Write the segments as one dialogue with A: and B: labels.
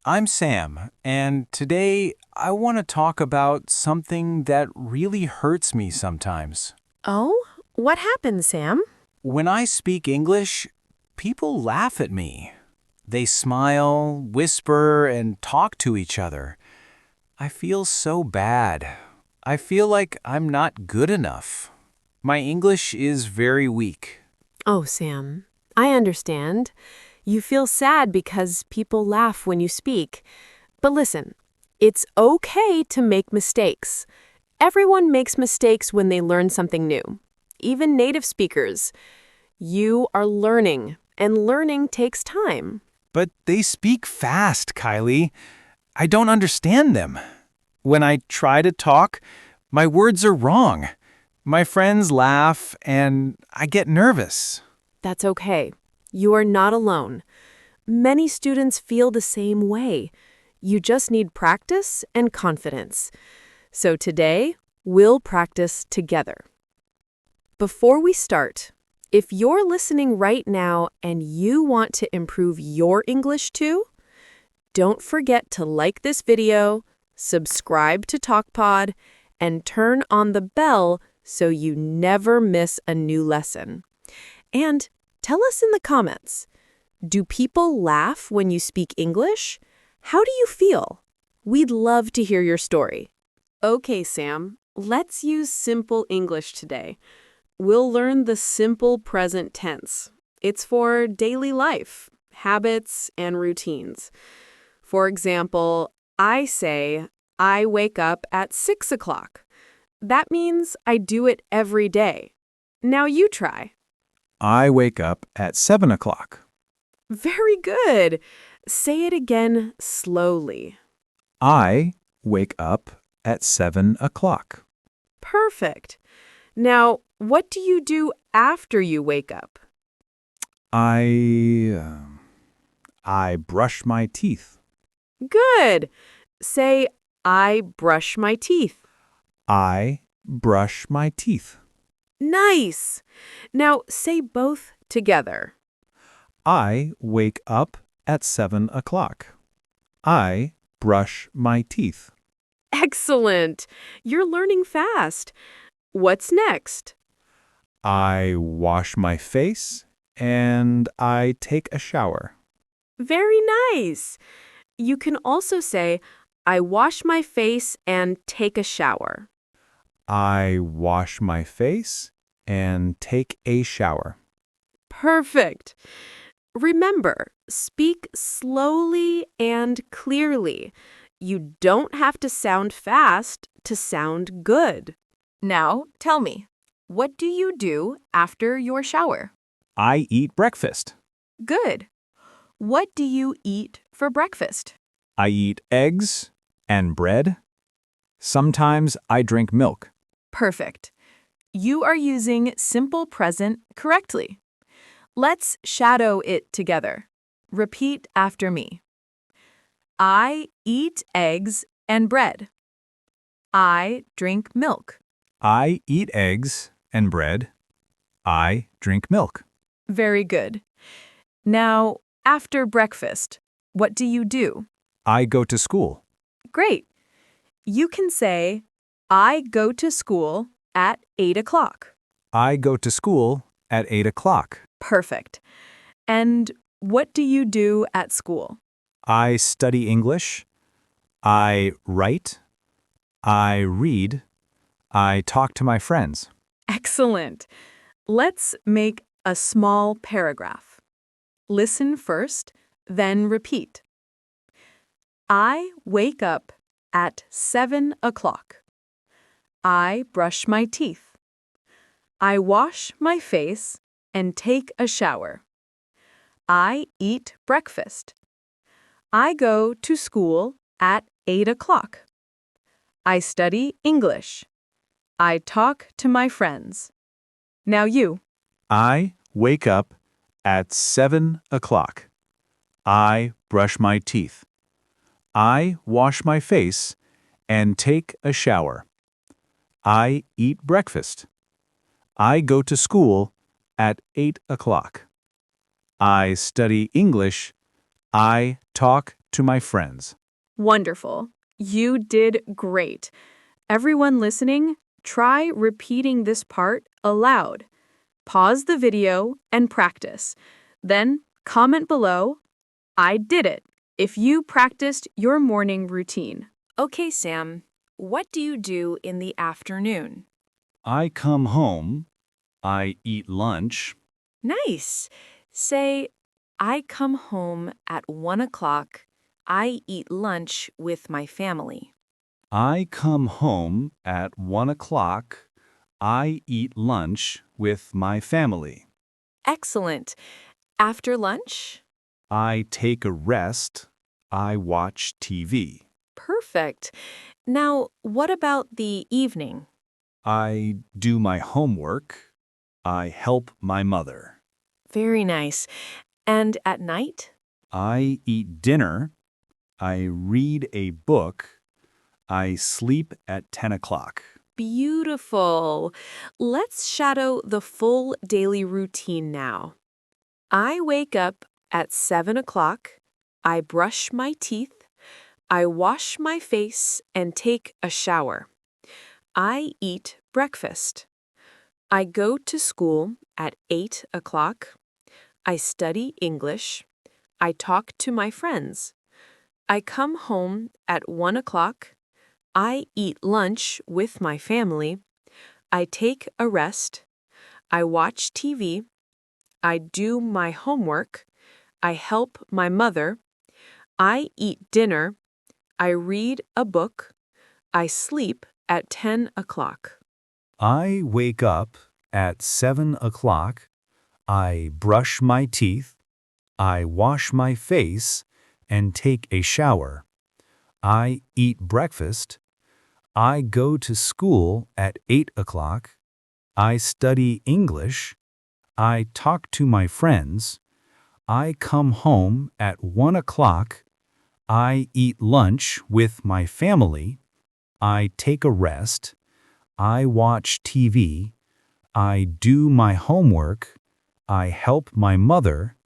A: I'm Sam, and today I want to talk about something that really hurts me sometimes.
B: Oh, what happened, Sam?
A: When I speak English, people laugh at me. They smile, whisper, and talk to each other. I feel so bad. I feel like I'm not good enough. My English is very weak.
B: Oh, Sam, I understand. You feel sad because people laugh when you speak. But listen, it's okay to make mistakes. Everyone makes mistakes when they learn something new, even native speakers. You are learning, and learning takes time.
A: But they speak fast, Kylie. I don't understand them. When I try to talk, my words are wrong. My friends laugh, and I get nervous.
B: That's okay. You are not alone. Many students feel the same way. You just need practice and confidence. So today, we'll practice together. Before we start, if you're listening right now and you want to improve your English too, don't forget to like this video, subscribe to TalkPod, and turn on the bell so you never miss a new lesson. And tell us in the comments, do people laugh when you speak English? How do you feel? We'd love to hear your story. Okay, Sam, let's use simple English today. We'll learn the simple present tense. It's for daily life, habits, and routines. For example, I say, I wake up at 6 o'clock. That means I do it every day. Now you try.
A: I wake up at 7 o'clock.
B: Very good. Say it again slowly.
A: I wake up at 7 o'clock.
B: Perfect. Now, what do you do after you wake up?
A: I brush my teeth.
B: Good. Say, I brush my teeth.
A: I brush my teeth.
B: Nice. Now, say both together.
A: I wake up at 7 o'clock. I brush my teeth.
B: Excellent. You're learning fast. What's next?
A: I wash my face and I take a shower.
B: Very nice. You can also say, I wash my face and take a shower.
A: I wash my face and take a shower.
B: Perfect. Remember, speak slowly and clearly. You don't have to sound fast to sound good.
C: Now, tell me, what do you do after your shower?
A: I eat breakfast.
C: Good. What do you eat for breakfast?
A: I eat eggs and bread. Sometimes I drink milk.
C: Perfect. You are using simple present correctly. Let's shadow it together. Repeat after me. I eat eggs and bread. I drink milk.
A: I eat eggs and bread. I drink milk.
C: Very good. Now, after breakfast, what do you do?
A: I go to school.
C: Great. You can say, I go to school at 8 o'clock.
A: I go to school at 8 o'clock.
C: Perfect. And what do you do at school?
A: I study English. I write. I read. I talk to my friends.
C: Excellent. Let's make a small paragraph. Listen first, then repeat. I wake up at 7 o'clock. I brush my teeth. I wash my face and take a shower. I eat breakfast. I go to school at 8 o'clock. I study English. I talk to my friends. Now you.
A: I wake up at 7 o'clock. I brush my teeth. I wash my face and take a shower. I eat breakfast. I go to school at 8 o'clock. I study English. I talk to my friends.
C: Wonderful. You did great. Everyone listening, try repeating this part aloud. Pause the video and practice. Then comment below, I did it, if you practiced your morning routine.
B: Okay, Sam, what do you do in the afternoon?
A: I come home. I eat lunch.
B: Nice. Say, I come home at 1 o'clock. I eat lunch with my family.
A: I come home at 1 o'clock. I eat lunch with my family.
B: Excellent. After lunch?
A: I take a rest. I watch TV.
B: Perfect. Now, what about the evening?
A: I do my homework. I help my mother.
B: Very nice. And at night?
A: I eat dinner. I read a book. I sleep at 10 o'clock.
B: Beautiful. Let's shadow the full daily routine now. I wake up at 7 o'clock. I brush my teeth. I wash my face and take a shower. I eat breakfast. I go to school at 8 o'clock. I study English. I talk to my friends. I come home at 1 o'clock. I eat lunch with my family. I take a rest. I watch TV. I do my homework. I help my mother. I eat dinner. I read a book. I sleep at 10 o'clock.
A: I wake up at 7 o'clock. I brush my teeth. I wash my face and take a shower. I eat breakfast. I go to school at 8 o'clock. I study English. I talk to my friends. I come home at 1 o'clock. I eat lunch with my family. I take a rest. I watch TV. I do my homework. I help my mother.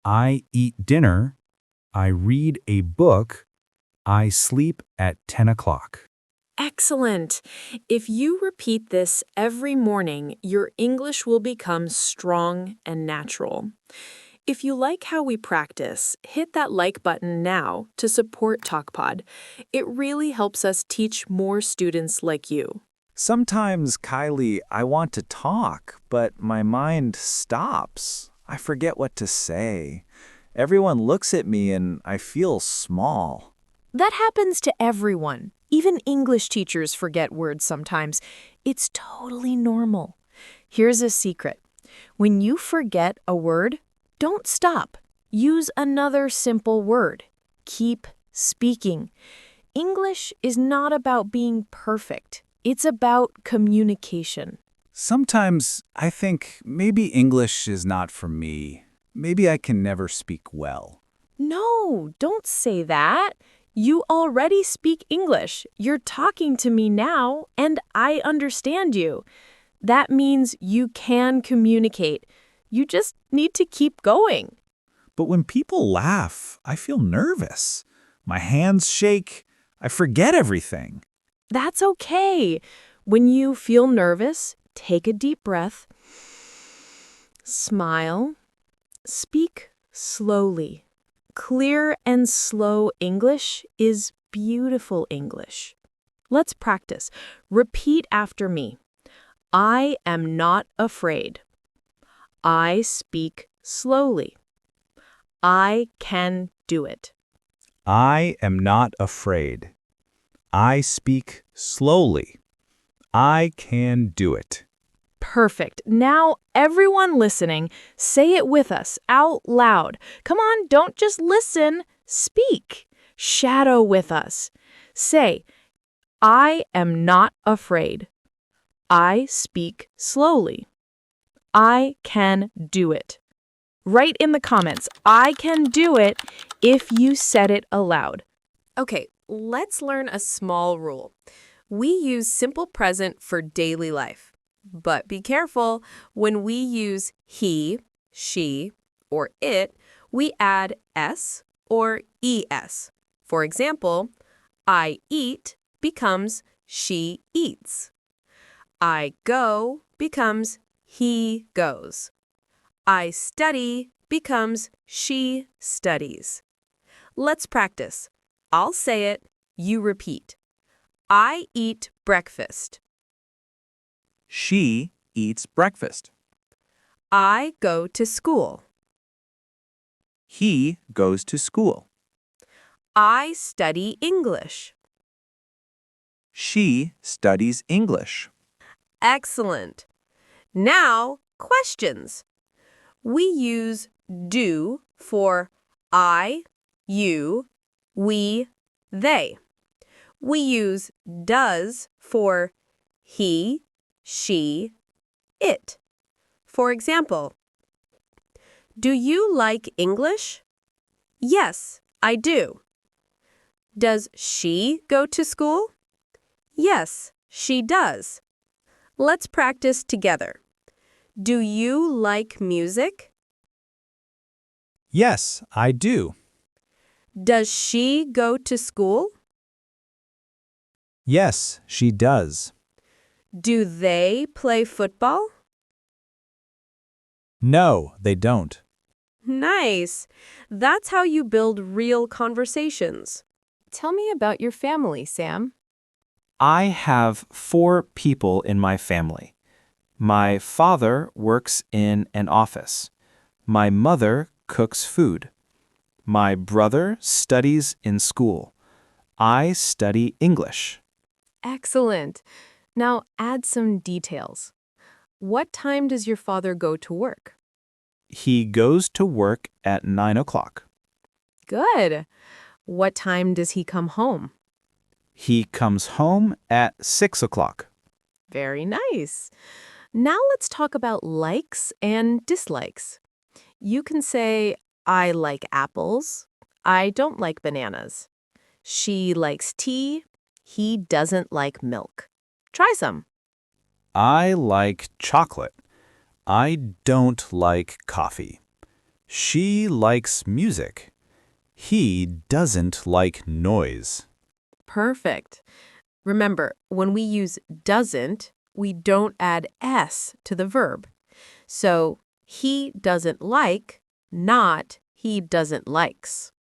A: I eat dinner. I read a book. I sleep at 10 o'clock.
B: Excellent. If you repeat this every morning, your English will become strong and natural. If you like how we practice, hit that like button now to support TalkPod. It really helps us teach more students like you.
D: Sometimes, Kylie, I want to talk, but my mind stops. I forget what to say. Everyone looks at me and I feel small.
B: That happens to everyone. Even English teachers forget words sometimes. It's totally normal. Here's a secret. When you forget a word, don't stop. Use another simple word. Keep speaking. English is not about being perfect. It's about communication.
D: Sometimes I think maybe English is not for me. Maybe I can never speak well.
B: No, don't say that. You already speak English. You're talking to me now, and I understand you. That means you can communicate. You just need to keep going.
D: But when people laugh, I feel nervous. My hands shake. I forget everything.
B: That's okay. When you feel nervous, take a deep breath. Smile. Speak slowly. Clear and slow English is beautiful English. Let's practice. Repeat after me. I am not afraid. I speak slowly. I can do it.
D: I am not afraid. I speak slowly. I can do it.
B: Perfect. Now, everyone listening, say it with us out loud. Come on, don't just listen. Speak. Shadow with us. Say, I am not afraid. I speak slowly. I can do it. Write in the comments, I can do it, if you said it aloud. Okay, let's learn a small rule. We use simple present for daily life. But be careful, when we use he, she, or it, we add s or es. For example, I eat becomes she eats. I go becomes he goes. I study becomes she studies. Let's practice. I'll say it, you repeat. I eat breakfast.
A: She eats breakfast.
B: I go to school.
A: He goes to school.
B: I study English.
A: She studies English.
B: Excellent. Now, questions. We use do for I, you, we, they. We use does for he, she, it. For example, do you like English? Yes, I do. Does she go to school? Yes, she does. Let's practice together. Do you like music?
A: Yes, I do.
B: Does she go to school?
A: Yes, she does.
B: Do they play football?
A: No, they don't.
B: Nice. That's how you build real conversations. Tell me about your family, Sam.
D: I have 4 people in my family. My father works in an office. My mother cooks food. My brother studies in school. I study English.
B: Excellent. Now add some details. What time does your father go to work?
D: He goes to work at 9 o'clock.
B: Good. What time does he come home?
D: He comes home at 6 o'clock.
B: Very nice. Now let's talk about likes and dislikes. You can say, I like apples. I don't like bananas. She likes tea. He doesn't like milk. Try some.
A: I like chocolate. I don't like coffee. She likes music. He doesn't like noise.
B: Perfect. Remember, when we use doesn't, we don't add s to the verb. So, he doesn't like, not he doesn't likes.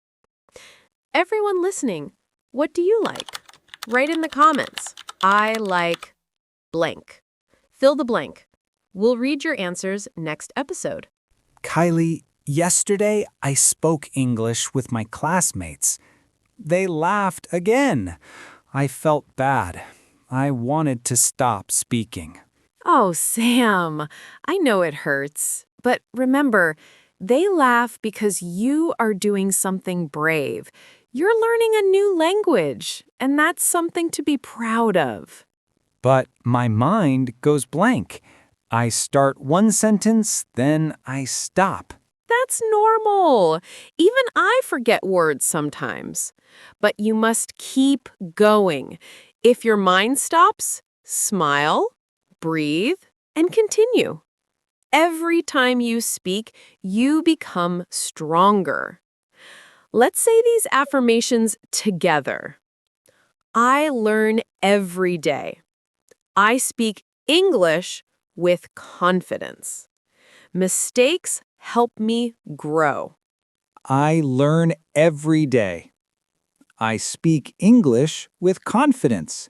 B: Everyone listening, what do you like? Write in the comments. I like blank. Fill the blank. We'll read your answers next episode.
E: Kylie, yesterday I spoke English with my classmates. They laughed again. I felt bad. I wanted to stop speaking.
B: Oh, Sam, I know it hurts. But remember, they laugh because you are doing something brave. You're learning a new language, and that's something to be proud of.
E: But my mind goes blank. I start one sentence, then I stop.
B: That's normal. Even I forget words sometimes. But you must keep going. If your mind stops, smile, breathe, and continue. Every time you speak, you become stronger. Let's say these affirmations together. I learn every day. I speak English with confidence. Mistakes help me grow.
E: I learn every day. I speak English with confidence.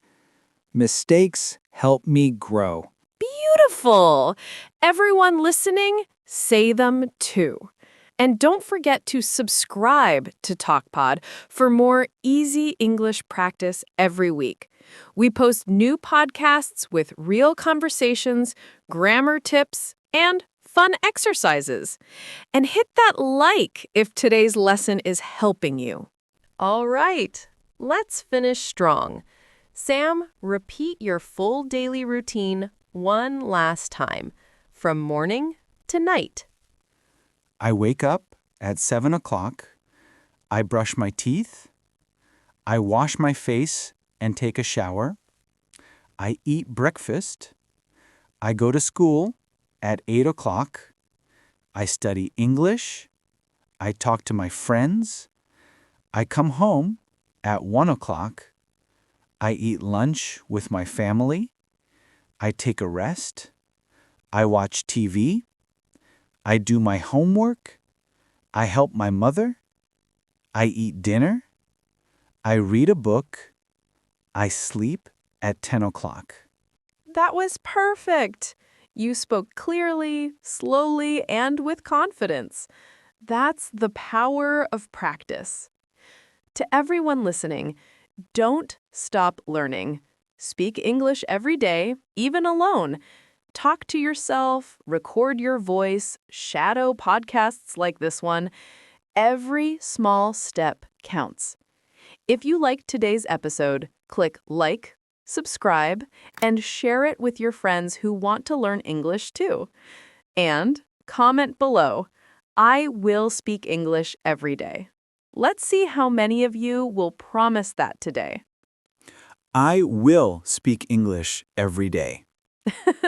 E: Mistakes help me grow.
B: Beautiful! Everyone listening, say them too. And don't forget to subscribe to TalkPod for more easy English practice every week. We post new podcasts with real conversations, grammar tips, and fun exercises. And hit that like if today's lesson is helping you. All right, let's finish strong. Sam, repeat your full daily routine one last time, from morning to night.
E: I wake up at 7 o'clock. I brush my teeth. I wash my face and take a shower. I eat breakfast. I go to school at 8 o'clock. I study English. I talk to my friends. I come home at 1 o'clock. I eat lunch with my family. I take a rest. I watch TV. I do my homework. I help my mother. I eat dinner. I read a book. I sleep at 10 o'clock.
B: That was perfect. You spoke clearly, slowly, and with confidence. That's the power of practice. To everyone listening, don't stop learning. Speak English every day, even alone. Talk to yourself, record your voice, shadow podcasts like this one. Every small step counts. If you liked today's episode, click like, subscribe, and share it with your friends who want to learn English too. And comment below, I will speak English every day. Let's see how many of you will promise that today.
A: I will speak English every day.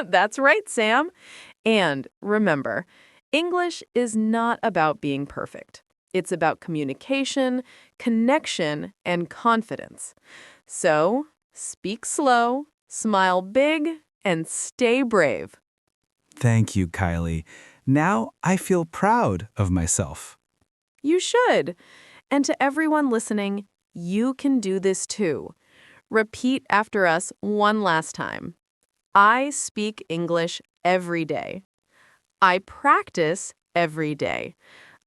B: That's right, Sam. And remember, English is not about being perfect. It's about communication, connection, and confidence. So, speak slow, smile big, and stay brave.
A: Thank you, Kylie. Now I feel proud of myself.
B: You should. And to everyone listening, you can do this too. Repeat after us one last time. I speak English every day. I practice every day.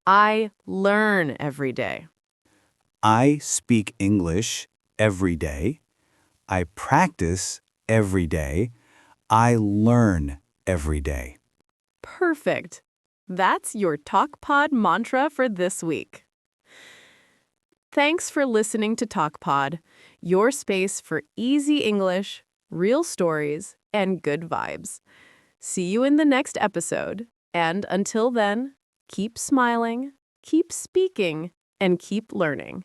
B: I learn every day.
A: I speak English every day. I practice every day. I learn every day.
B: Perfect. That's your TalkPod mantra for this week. Thanks for listening to TalkPod, your space for easy English, real stories, and good vibes. See you in the next episode. And until then, keep smiling, keep speaking, and keep learning.